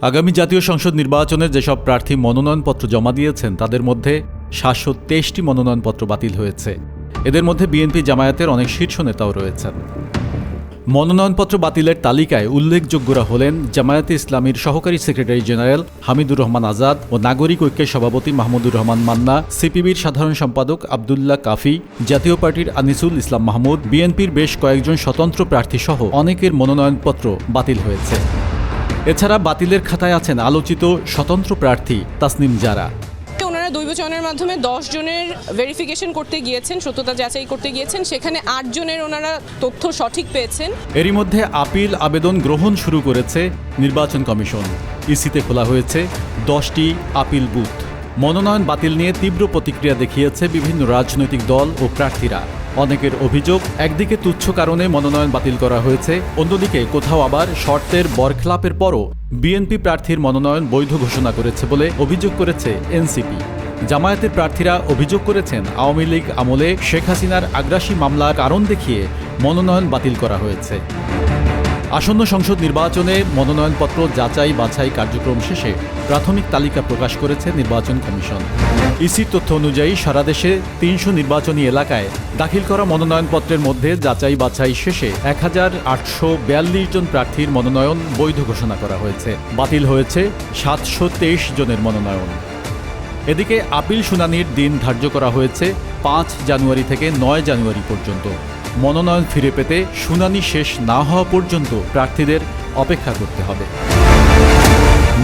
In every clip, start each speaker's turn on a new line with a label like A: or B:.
A: আগামী জাতীয় সংসদ নির্বাচনে যেসব প্রার্থী মনোনয়নপত্র জমা দিয়েছেন তাদের মধ্যে ৭২৩টি মনোনয়নপত্র বাতিল হয়েছে। এদের মধ্যে বিএনপি জামায়াতের অনেক শীর্ষ নেতাও রয়েছেন। মনোনয়নপত্র বাতিলের তালিকায় উল্লেখযোগ্যরা হলেন জামায়াতে ইসলামীর সহকারী সেক্রেটারি জেনারেল হামিদুর রহমান আজাদ ও নাগরিক ঐক্যের সভাপতি মাহমুদুর রহমান মান্না, সিপিবির সাধারণ সম্পাদক আবদুল্লাহ কাফি, জাতীয় পার্টির আনিসুল ইসলাম মাহমুদ, বিএনপির বেশ কয়েকজন স্বতন্ত্র প্রার্থীসহ অনেকের মনোনয়নপত্র বাতিল হয়েছে। এছাড়া বাতিলের খাতায় আছেন আলোচিত স্বতন্ত্র প্রার্থী তাসনিম জারা।
B: ওনারা দৈবচয়নের মাধ্যমে 10 জনের ভেরিফিকেশন করতে গিয়েছেন, সত্যতা যাচাই করতে গিয়েছেন, সেখানে 8 জনের ওনারা তথ্য সঠিক পেয়েছেন।
A: এরই মধ্যে আপিল আবেদন গ্রহণ শুরু করেছে নির্বাচন কমিশন। ইসিতে খোলা হয়েছে 10টি আপিল বুথ। মনোনয়ন বাতিল নিয়ে তীব্র প্রতিক্রিয়া দেখিয়েছে বিভিন্ন রাজনৈতিক দল ও প্রার্থীরা। অনেকের অভিযোগ, একদিকে তুচ্ছ কারণে মনোনয়ন বাতিল করা হয়েছে, অন্যদিকে কোথাও আবার শর্তের বরখেলাপের পরও বিএনপি প্রার্থীর মনোনয়ন বৈধ ঘোষণা করেছে বলে অভিযোগ করেছে এনসিপি। জামায়াতের প্রার্থীরা অভিযোগ করেছেন আওয়ামী লীগ আমলে শেখ হাসিনার আগ্রাসী মামলার কারণ দেখিয়ে মনোনয়ন বাতিল করা হয়েছে। আসন্ন সংসদ নির্বাচনে মনোনয়নপত্র যাচাই বাছাই কার্যক্রম শেষে প্রাথমিক তালিকা প্রকাশ করেছে নির্বাচন কমিশন। ইসির তথ্য অনুযায়ী সারা দেশে ৩০০ নির্বাচনী এলাকায় দাখিল করা মনোনয়নপত্রের মধ্যে যাচাই বাছাই শেষে ১,৮৪২ জন প্রার্থীর মনোনয়ন বৈধ ঘোষণা করা হয়েছে। বাতিল হয়েছে ৭২৩ জনের মনোনয়ন। এদিকে আপিল শুনানির দিন ধার্য করা হয়েছে ৫ জানুয়ারি থেকে ৯ জানুয়ারি পর্যন্ত। মনোনয়ন ফিরে পেতে শুনানি শেষ না হওয়া পর্যন্ত প্রার্থীদের অপেক্ষা করতে হবে।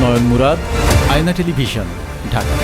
A: নয়ন মুরাদ, আয়না টেলিভিশন, ঢাকা।